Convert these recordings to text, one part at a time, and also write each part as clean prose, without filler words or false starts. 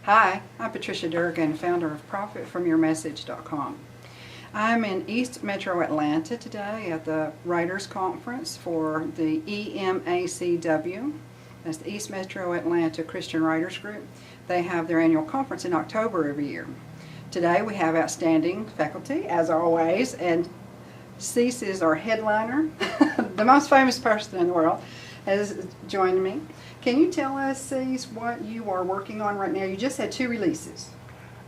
Hi, I'm Patricia Durgin, founder of ProfitFromYourMessage.com. I'm in East Metro Atlanta today at the Writers Conference for the EMACW. That's the East Metro Atlanta Christian Writers Group. They have their annual conference in October every year. Today we have outstanding faculty, as always, and Cecil is our headliner, the most famous person in the world, has joined me. Can you tell us, Cecil, what you are working on right now? You just had 2 releases.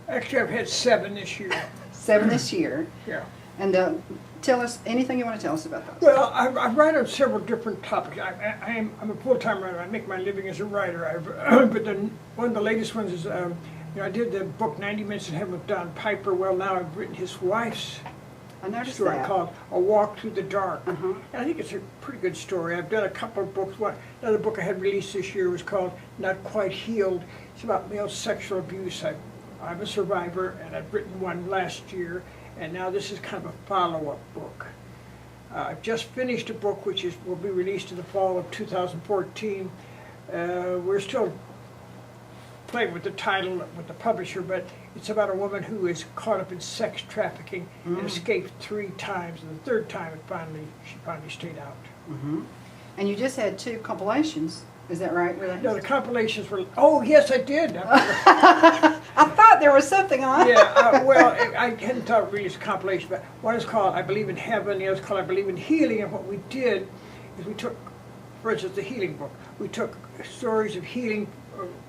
Actually, I've had 7 this year. 7 this year. Yeah. And tell us anything you want to tell us about those. Well, I write on several different topics. I'm a full-time writer. I make my living as a writer. But then one of the latest ones is, I did the book 90 Minutes in Heaven with Don Piper. Well, now I've written his wife's story called A Walk Through the Dark. And I think it's a pretty good story. I've done a couple of books. Another book I had released this year was called Not Quite Healed. It's about male sexual abuse. I'm a survivor, and I've written one last year, and now this is kind of a follow-up book. I've just finished a book which will be released in the fall of 2014. We're still playing with the title with the publisher, but it's about a woman who is caught up in sex trafficking and escaped 3 times, and the 3rd time she finally stayed out. And you just had 2 compilations, is that right? No, the compilations were, oh yes I did. I thought there was something on. Yeah, well, I hadn't thought really as a compilation, but one is called I Believe in Heaven, the other is called I Believe in Healing, and what we did is we took, for instance, the healing book, we took stories of healing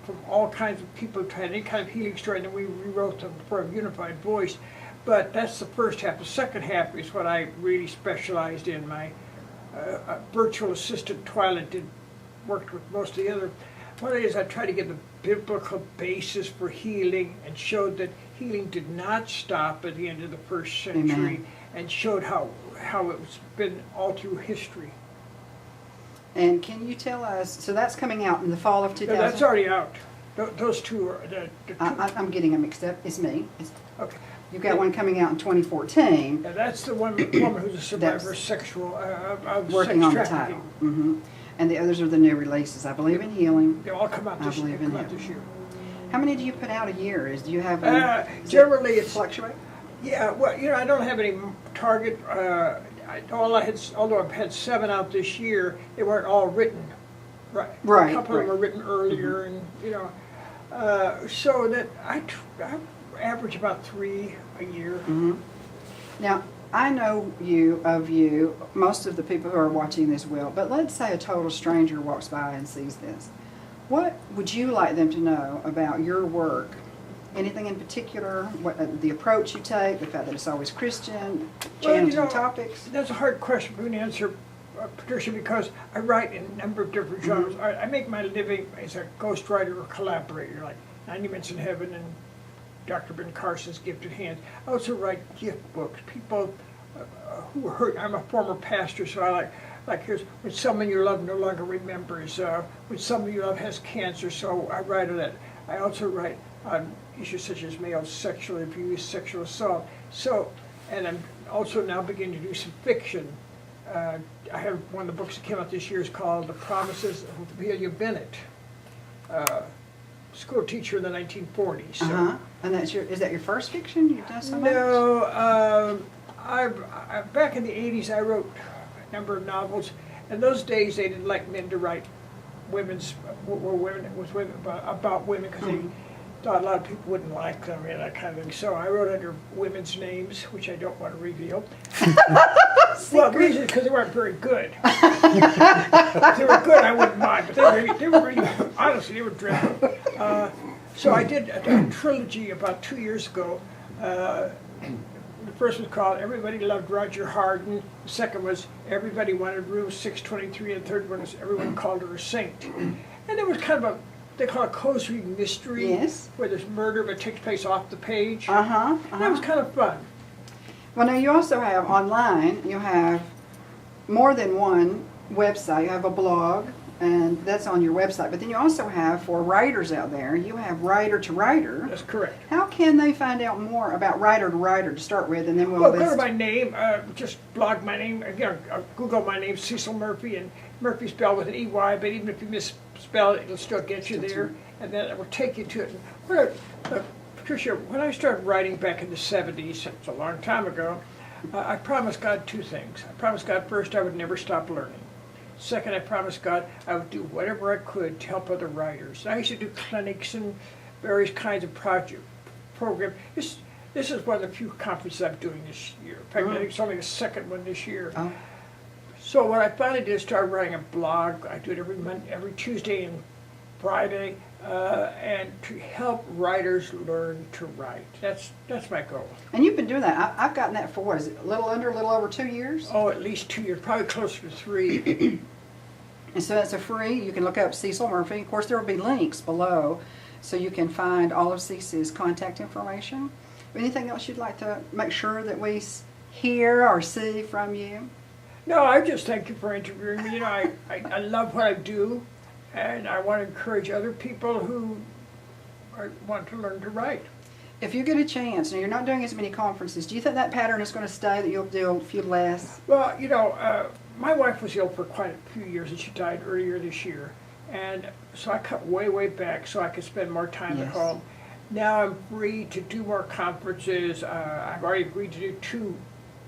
from all kinds of people who had any kind of healing story, and then we rewrote them for a unified voice. But that's the first half. The second half is what I really specialized in. My virtual assistant Twyla worked with most of the other. One is I tried to get the biblical basis for healing and showed that healing did not stop at the end of the 1st century, and showed how it's been all through history. And can you tell us, so that's coming out in the fall of 2000? No, that's already out. Those 2 are the 2. I'm getting them mixed up. It's me. Okay. You've got one coming out in 2014. Yeah, that's the woman who's a survivor of working on the sex title. trafficking. And the others are the new releases. I Believe in Healing. They all come out this year. How many do you put out a year? Do you have generally it's fluctuate? Yeah, well, I don't have any target. Although I've had 7 out this year, they weren't all written. Right. A couple of them were written earlier, and so that I average about 3 a year. Now, I know most of the people who are watching this will, but let's say a total stranger walks by and sees this. What would you like them to know about your work? Anything in particular? The approach you take, the fact that it's always Christian, challenging topics? That's a hard question for me to answer, Patricia, because I write in a number of different genres. I make my living as a ghostwriter or collaborator, like 90 Minutes in Heaven and Dr. Ben Carson's Gifted Hands. I also write gift books. People who are hurt. I'm a former pastor, so I like here's when someone you love no longer remembers, when someone you love has cancer, so I write on that. I also write on issues such as male sexual abuse, sexual assault. So, and I'm also now beginning to do some fiction. I have one of the books that came out this year is called The Promises of Amelia Bennett. School teacher in the 1940s. So. And is that your first fiction? You've done so much? No, back in the 80s I wrote a number of novels. In those days they didn't like men to write about women because they thought a lot of people wouldn't like them and that kind of thing. So I wrote under women's names, which I don't want to reveal. Well, the reason is because they weren't very good. If they were good, I wouldn't mind, but they were really, honestly, they were dreadful. So I did a trilogy about 2 years ago. The first was called Everybody Loved Roger Harden. The second was Everybody Wanted Room 623. And the third one was Everyone Called Her a Saint. And it was kind of they call it close reading mystery, where there's murder but it takes place off the page. That was kind of fun. Well, now you also have online, you have more than one website. You have a blog, and that's on your website. But then you also have, for writers out there, you have Writer to Writer. That's correct. How can they find out more about Writer to Writer to start with, and then we'll go to my name, just blog my name, Google my name, Cecil Murphey, and Murphy spelled with an EY, but even if you misspell it, it'll still get you there. and then it will take you to it. Patricia, when I started writing back in the 70s, it's a long time ago, I promised God two things. I promised God first I would never stop learning. Second, I promised God I would do whatever I could to help other writers. I used to do clinics and various kinds of programs. This is one of the few conferences I'm doing this year. In fact, I think it's only the second one this year. Oh. So what I finally did is start writing a blog. I do it every Tuesday and Friday, and to help writers learn to write. That's my goal. And you've been doing that. I've gotten that for what, is it a little over 2 years? Oh, at least 2 years, probably closer to 3. And so it's a free, you can look up Cecil Murphey. Of course, there will be links below so you can find all of Cecil's contact information. Anything else you'd like to make sure that we hear or see from you? No, I just thank you for interviewing me. You know, I love what I do, and I want to encourage other people who want to learn to write. If you get a chance, now you're not doing as many conferences, do you think that pattern is going to stay, that you'll do a few less? Well, you know, my wife was ill for quite a few years, and she died earlier this year. And so I cut way back so I could spend more time at home. Now I'm free to do more conferences. I've already agreed to do 2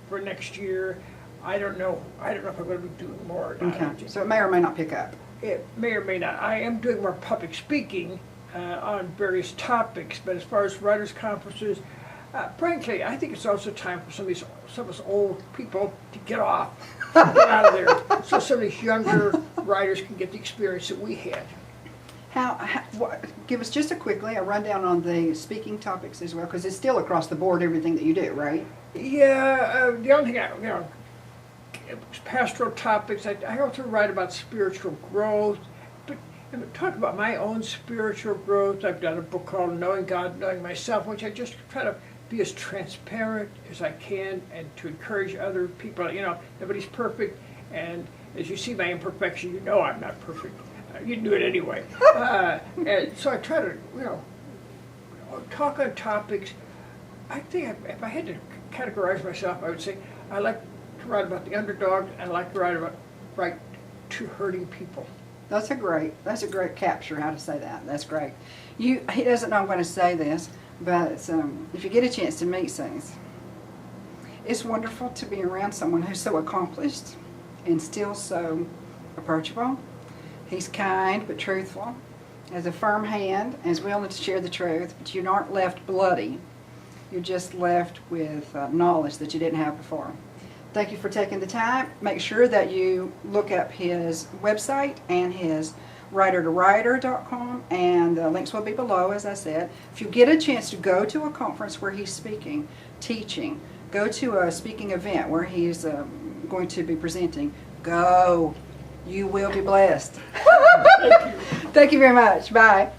for next year. I don't know if I'm going to be doing more or not. Okay, so it may or may not pick up. It may or may not. I am doing more public speaking on various topics, but as far as writers' conferences, frankly, I think it's also time for some of us old people to get off, get out of there, so some of these younger writers can get the experience that we had. Give us just quickly a rundown on the speaking topics as well, because it's still across the board everything that you do, right? Yeah, the only thing pastoral topics. I also write about spiritual growth, but talk about my own spiritual growth. I've done a book called Knowing God, Knowing Myself, which I just try to be as transparent as I can and to encourage other people. You know, nobody's perfect, and as you see my imperfection, you know I'm not perfect. You do it anyway. And so I try to, talk on topics. I think if I had to categorize myself, I would say I like to write about the underdog, and I like to write to hurting people. That's a great capture, how to say that. That's great. He doesn't know I'm going to say this, but if you get a chance to meet Cecil, it's wonderful to be around someone who's so accomplished and still so approachable. He's kind but truthful, has a firm hand, and is willing to share the truth, but you aren't left bloody. You're just left with knowledge that you didn't have before. Thank you for taking the time. Make sure that you look up his website and his writer-to-writer.com, and the links will be below, as I said. If you get a chance to go to a conference where he's speaking, teaching, go to a speaking event where he's going to be presenting, go. You will be blessed. Thank you. Thank you very much. Bye.